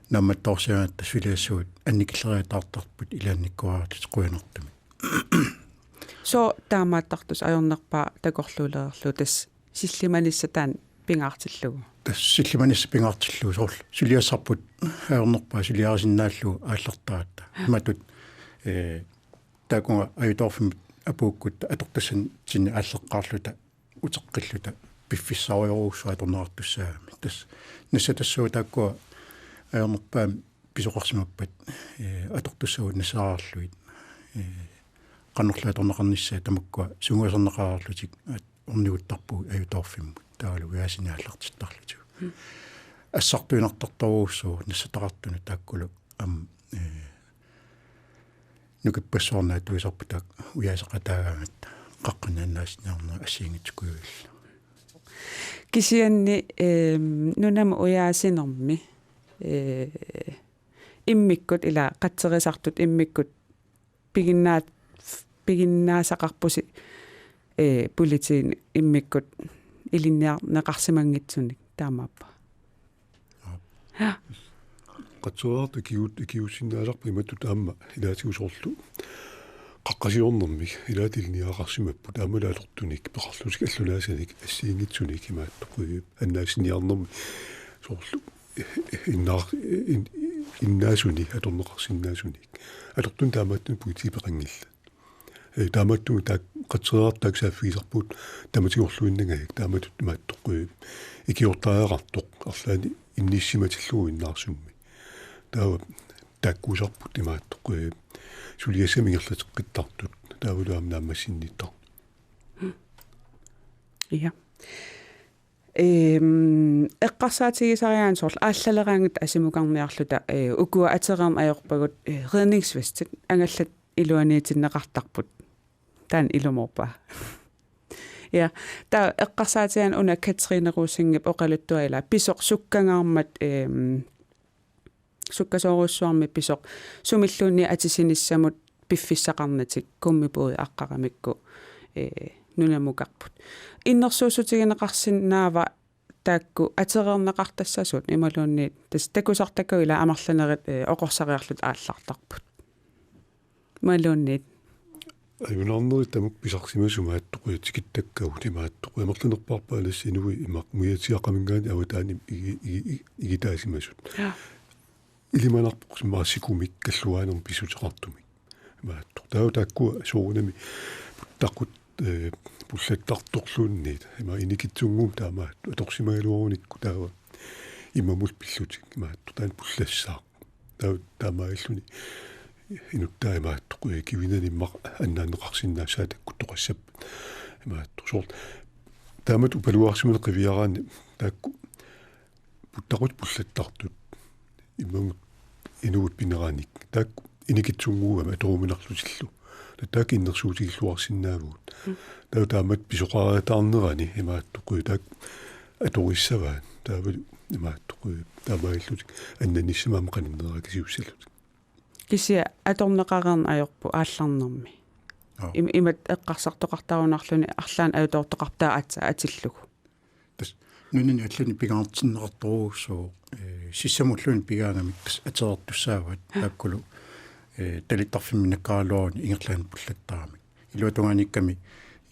намматторсиаат сулиассагут анникиллериатаартарпут илаанниккуаратит қуянертами со таамааттартус аернерпаа такорлуулеерлу тас силлиманиссатаан пингаартиллугу тас силлиманисса пингаартиллуу сорл сулиассарпут аернерпаа сулиарисиннааллу ааллартаатта матут таакунга аюторфимит апууккут атортассан синни ааллеққарлута утеққиллута пиффиссариоруussua аторнеартуссаами тас нассатассуу тааккуа аернерпаам писоқарсимаппат атортуссагут нассаарлуит qannerlaatorneqarnissaa tamukkua sunguasarneqararlutik orniuttарпу аюторфиммут таалу яасинааллартиттарлуту ассартуинартарторуussuu нассатақартуна тааккулу ам нукиппассуарнаа туисарпутак уяасақатаагаагатта қаққинааннаасинаарнера ассиингитсукуйуилла кисианни нунама уяасинерми иммиккут ила қатсерисартут иммиккут пигиннаасақарпуси политиин иммиккут илинниарнеқарсимангитсуник таамааппа қатсуаарту киусиннаасарпа иматту таама илаатигусоорлу қаққасиорнэрми илаатилниақарсимаппу таамалаалортуник пеқарлусик аллунаасаник ассиингитсуник имааттоқуи аннаасиниарнэрми соорлу иннаасуни аторнеқарсиннаасуник алортун таамааттун пуитипеқангилла таамааттун таак қатсераартаак сааффигисарпут таматигорлуиннагаяк тааматут мааттоққуи икиортааеқартоқ арлаани инниссиматиллугу иннаарсумми таава тааккуусарпут имааттоққуи сулиасамингерлатеққиттартут таавулуам нааммассинниттар я эққарсаатигисариаан сорл ааллалераангат асимукарниарлута укуа атерерм аёрпагут redningsvestet ангаллат илуаниитиннеқартарпут таан илуморпа я та эққарсаатиан уна катринеруусингип оқалуттуила писоқ суккангаармат суккасооруссуарми писоқ сумиллуунни атисиниссамут пиффиссақарнатик куммипуи аққарамикку нунамукарпут иннерсуусутигинеқарсинаава таакку атерернеқартассасут ималуунни тас такусартаккуила амерланерит оқорсариарлут ааллартарпут малуунни аюнарнери тамук писарсимасумааттоқуя тикиттаккагу тимааттоқу амерланерпарпааласси инуи имақ муятиақамингаани аватаани игитаасимасут илиманарпоқ симаасикумик каллуаанерм писутеқартумик имааттоқ таа тааккуа соорунами путтаққут пуллаттарторлуунниит има иникитсунгуум таамаат аторсимагалуоруникку таава имамул пиллутик имааттоқ таан пуллассаа таа таамаиллуни инуттаимааттоқуя кивинаниммақ аннаанеқарсиннаасаа таккуттоқассап имааттоқ соор таамат упалуарсимане қивиараани таакку путтақут пуллаттартут иммагут инуут пинерааник таакку иникитсунгуугама аторуминарлутиллу таак иннерсуутигиллуарсинаавуут таа таамат писоқаратаарнерани имааттоқуи таак аториссаваа таавал имааттоқуи таамаиллутик аннаниссимаама қаниннераа кисиуссалут кися аторнеқарерн аёрпу аалларнерми имат эққарсартоқартарунарлуни арлаан аутоортоқартаа атиллугу тас нунни аллани пигаартиннеқарторуусоо сиссамуллуни пигаангамик тас атерертуссаават тааккулу талиттарфимминаккаалуарни ингерлаан пуллаттарамик илуатунгааникками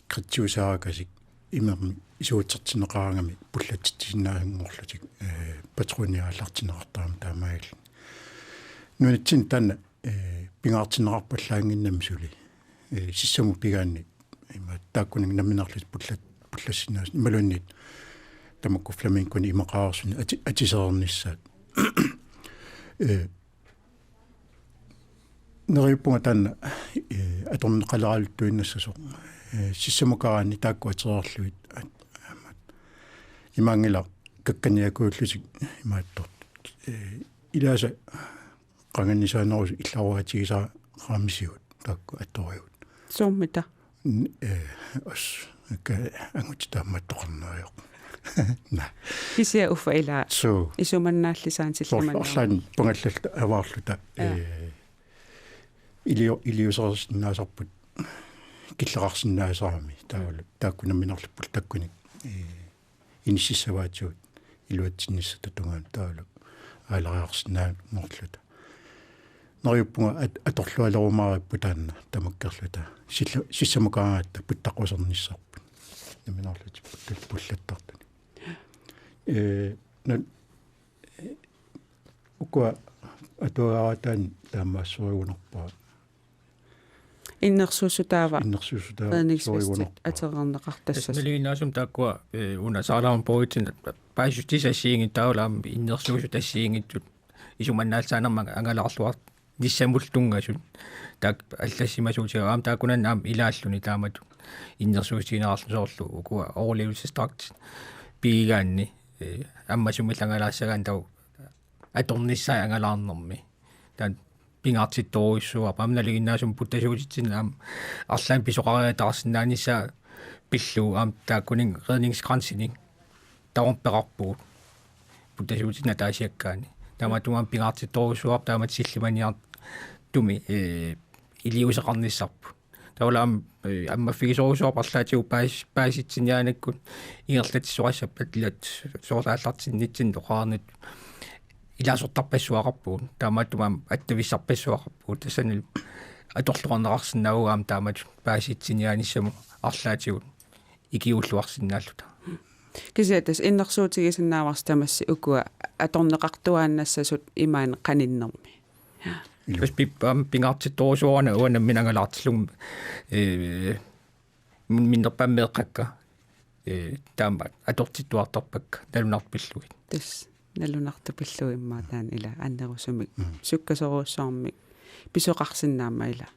критсиусааракасик имерми исуутсертинеқарангами пуллатситсиннаасунгорлутик патруниааллартинеқартарам таамаил нунитсин танна пигаартинеқарпаллаангиннам сули сиссаму пигаанни има тааккунин наминарлис пуллассинаас ималуаннит тамакку фламинкуни имақаарсуни атисеерниссаат нериппунга танна аторнеқалералуттуиннассасо сиссамукараани таакку атерерлуит имаангила какканиакууллутик имааттор илааса qanganisaanerus illaruatigisaa raamisiut taakku attoriut суммита ас ка ангутитаамматтоқарнааёқ на кися уфаила so исуманнааллисаан силламан орлаан пунгаллалта аваарлута илиусерсиннаасарпут киллеқарсиннаасарами таавалу тааккунамминерлуппул таккуник иниссисаваатиут илуатсиннисса татунгаан таавалу аалариарсинаа морлута нериппунга аторлуалерумаариппу таанна тамаккерлута сиссамукаагаатта путтақусерниссарпут наминерлутип пуллаттартани нан укуа атуараатаан таамаассориунерпаа иннерсуусутаава сориунерпаа атерернеқартассас налинаасум тааккуа уна саалаарм поитин паажутисассиинги таулаам иннерсуусу тассиингиттут исуманнаалсаанермага ангалаарлуар ниссамуллунгасут таак аллассимасуутигаам тааккунан аам илааллуни таамату иннерсуусиинеарлусоорлу укуа overlevelsesdragt пигаанни аммасумиллангалаассагаан тау аторниссаа ангалаарнэрми таан пингаартитторуиссуа памналигиннаасум путтасуутитсин аам арлаан писоқариатаарсинааниссаа пиллуу аам тааккунин redningskransining таорпеқарпуут путтасуутина таасиаккаани тааматугаан пингаартитторуиссуар таамат силлиманиар туми илиусеқарниссарпу таулаам аммаффигисорусуар парлаатигу пааситсиниаанаккут ингерлатиссуассаппат лат соорлааллартиннитсин тоқарнит илаасортарпассуақарпуут таамааттумаам аттависсарпассуақарпуут тассанил аторлуарнеқарсинаагугаам таамат пааситсиниааниссаму арлаатигут икиуллуарсинааллута кисиатас иннерсуутигисиннааварс тамасси укуа аторнеқартуааннассасут имаан қаниннерми пас пиппам пингаартитторусуарна уанамминангалаартиллум миннерпаммеэққакка таама атортиттуартарпакка налунарпиллугит тас налунартупиллу иммаа таан ила аннерусумик суккасоруussаармик писоқарсинаама ила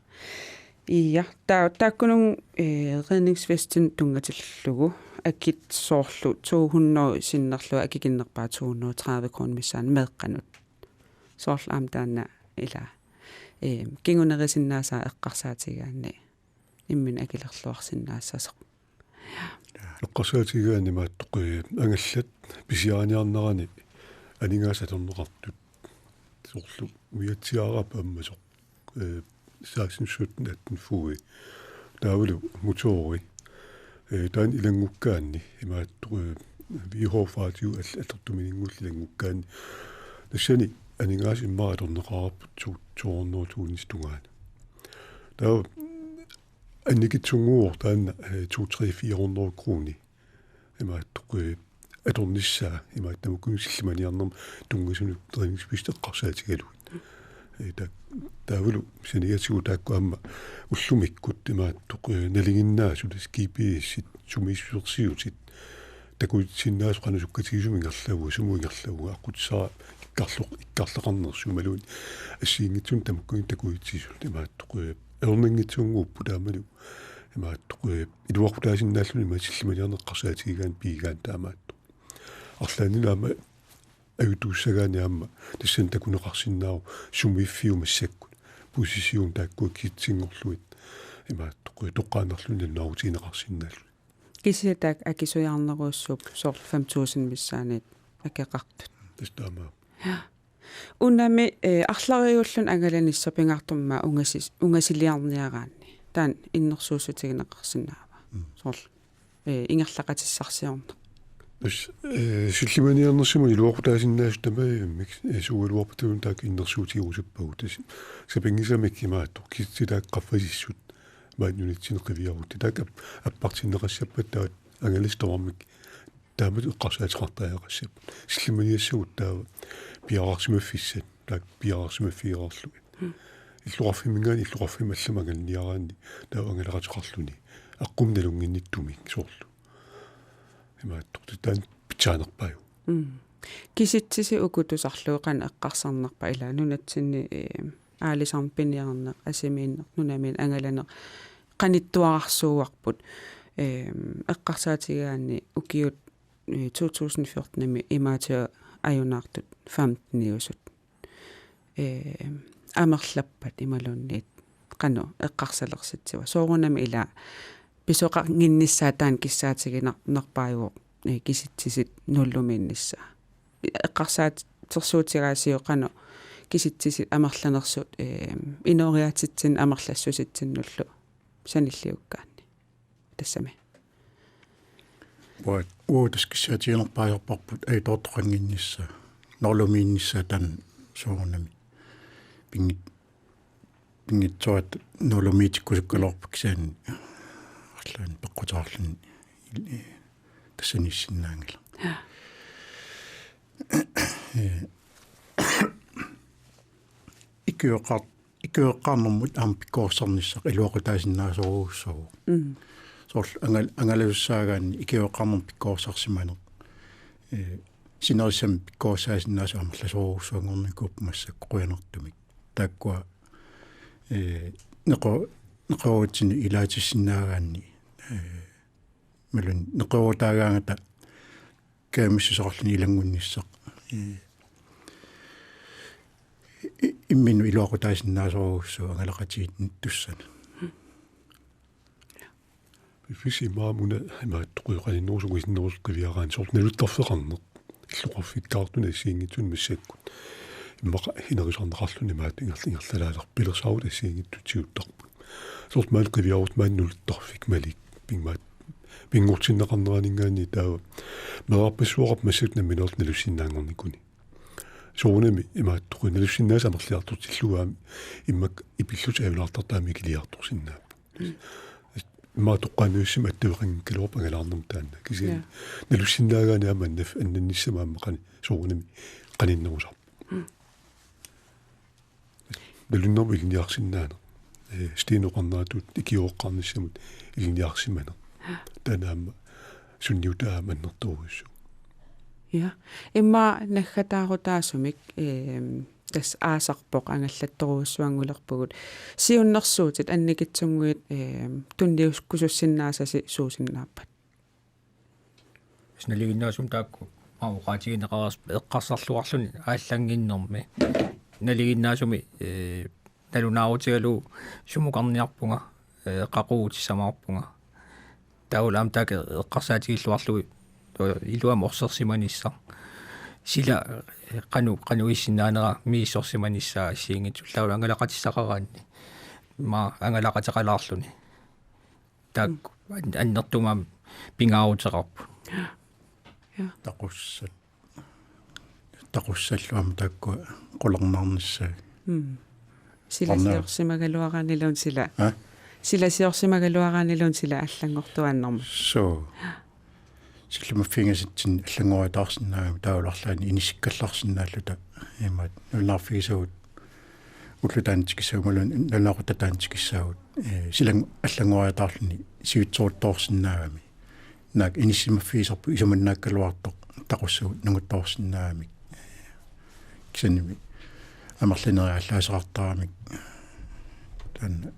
ия тааккунун redningsvesten тунгатиллугу аккит соорлу 200 синнерлу акикиннерпаа 230 крон миссаан меэққанут соорлаам таана ила кингунерисиннаасаа эққарсаатигаани иммин акилерлуарсиннаассасеқ эққарсаатигаани мааттоқи ангаллат писиааниарнерани анингаасаторнеқартут соорлу уятсиарапа аммасоқ саасинсуутна аттинфуи таавалу мутори таан илангуккаанни имааттоқи вихофаатиу аллертуминингуллангуккаанни нассани анингаас иммааторнеқараппут туунистунгаана таа анникитсунгуур таанна 2-3-400 крони имааттоқи аторниссаа имааттамуккун силлиманиарнерм тунгасунут тренingspistеққарсаатигалуит таавалу синиатигу тааккуамма уллумиккут имааттоқи налигиннаасулас GPS-сит сумиссуерсиутит такуитсиннаас қанусуккатигисумингерлаву сумуингерлаву аққутсаа иккарлеқарнерсумалуун ассиингитсун тамуккуин такуитсисул имааттоқи эрнингитсунгууппу таамалу имааттоқи илуарпутаасиннааллуни имаатиллиманиарнеққарсаатигаан пиигаан таамаатто арлаанилаама агутууссагаани аама тассан такунеқарсиннаау сумииффиумассаккут посисиун таакку китсингорлуит имааттоқи тоққаанерлуни наутинеқарсиннааллу кисиатаак акисуярнеруussууп соор 5000 миссаанит акеқартут тастаама унами арлариуллун ангаланиссапингартумма унгасилиарниараанни таан иннерсуусутигинеқарсинаава сорл ингерлақатиссарсиорна силлиманиарнерсиму илуақутаасиннаас тамаамик сугалуарпатуун таак иннерсуутигусуппагу тас сапингисамик кимааттор китсилаак қаффасиссут мааннунитсинеқивиарут таак аппартиннеқассаппат таат ангалистормик таамат эққарсаатеқартаяақассап силлиманиассагут таава пиараарсимаффиссат таак пиараарсимаффиераарлугит иллуарфимингаани иллуарфималламагалниараани таава ангалеқатеқарлуни аққумналунгинниттумик соорлу имааттортутаан питсаанерпаю киситсиси укутусарлуоқан эққарсарнерпа ила нунатсинни аалисарм пиниарнеқ асимииннеқ нунамин ангаланеқ қаниттуарарсууарпут эққарсаатигаани укиут 2014-нами имаатиа аюнаартут 15-ниусут амерлаппат ималуунниит қану эққарсалерситсива соорунами ила писоқаргинниссаатаан киссаатигинарнерпааюо киситсисит нуллумииннисса эққарсаатсерсуутигаасио қану киситсисит амерланерсут инориаатитсин амерлассуситсиннуллу саниллиуккаани тассами уутаскиссаатигинерпаajorparput аитоортоқангиннисса норлумииннисса тан соорунами пингитсуат норлумиитиккусуккалоорпаксаани арлаан пеққутаарлани тассаниссиннаангила иккуэққарнэрмут аампиккоорсарниссақ илуақутаасиннаасоруussоо сорл ангалавуссаагаани иккуэққарнер пиккоорсарсиманер синерисам пиккоорсаасиннаасу амерласоруussуангорникууп массак қуянертумик тааккуа неқоутсини илаатиссинаагаани малун неқоутаагаангата каамиссусорлни илангунниссақ иммину илуақутаасиннаасоруussуу ангалақатиит туссана фисимаамуна имааттоқуйоқалиннуусугуиснерусқивиараан сортналутторфеқарнеқ иллуқарфиккаартуна сиингитсун массаккут иммақа хинерисарнеқарлуни маат ингерлалаалер пилерсаут ассиингиттутсиуттарпут сорт маалқивиарут мааннулутторфик малик пингмаат пингуртиннеқарнераанингаани таава мераппассуоқап массакна минерлна луссиннаангорникуни соонами имааттоқу налуссиннаасамерлиартортиллугаами иммак ипиллут авилаартартаами килиарторсиннааппу маатоққануиссим аттуеқангкалуоп агалаарнерм таанна кисиан налуссиннаагаани аманнаф аннанниссамааммақани соонами қаниннерусар белуннерми илниарсиннаана стиинеқарнаатут икиоққарниссамут илниарсимана танаама сунниутааманнерторуиссу ja имма наггатаарутаасумик тас аасарпоқ ангаллатторуссуангулерпугут сиуннэрсуутит анникитсунгуит тунниускусуссиннаасаси суусиннааппат сналигиннаасум таакку аоqaатигинеқарас эққарсарлуарлуни ааллангиннэрми налигиннаасуми налунаарутигалу сумукарниарпунга эққақуутиссамаарпунга таулаам таак эққарсаатигиллуарлуи илуам орсерсиманиссар сила кануиссинаанера мииссорсиманиссаа сиингит лаула ангалақатиссақараанни ма ангалақатеқалаарлуни таак аннертумаам пингаарутеқарпу тақуссаллуам тааккуа қулернаарниссаа силасиорсимагалуараанилун силасиорсимагалуараанилун сила аллангортуаннэрма соо силлумаффингаситсин аллангуатаарсинаагам тауларлаани инисиккалларсинааллута имаат нулнаарфигисагут уллутаанитикиссагумалун нулнаарутатаанитикиссаагут силан аллангуатаарлани сивитсоортоорсинаагами наак инисимаффигисарпу исуманнааккалуартоқ тақуссагут нугуттоорсинаагами кисаними амерлинери аллаасеқартарамик таан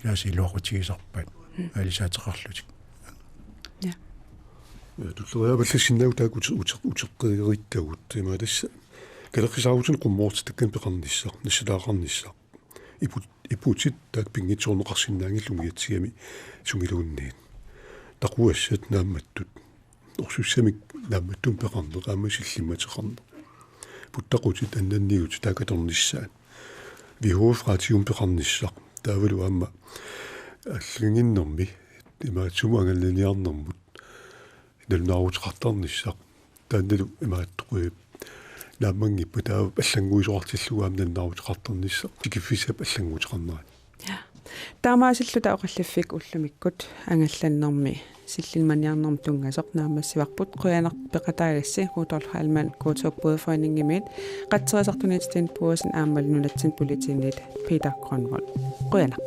илааси илуақутигисарпат алисаатеқарлутик туллериабаллассиннау таакут утеққериккагут имааласса калеққисаавутун қуммоортитаккан пеқарниссаа нассалаақарниссаа ипутит таак пингитсоорнеқарсиннаангиллугиатсигами сунгилуунниит тақуассат наамматтут орсуссамик наамматтун пеқарнеқаама силлиматеқарне путтақутит аннанниут таакаторниссаат вихофратиум пеқарниссаа таавалу аама аллангиннэрми имаат сумангаллиниарнэрмут налунаарутеқартарниссақ таанналу имааттоқуи наамангиппу таа аллангуисуартиллугаам наннаарутеқартарниссақ тикиффисап аллангуутеқарнерат таамаасиллута оқаллаффик уллумиккут ангалланнэрми силлилманиарнэрм тунгасоқ наамассиварпут қуянар пеқатааgassi кууторлхаалман куутсооппуэфойнингимит қатсерисартунитстин пуусин аамалнунатсин политиннит Peter Grønvold. Қуянар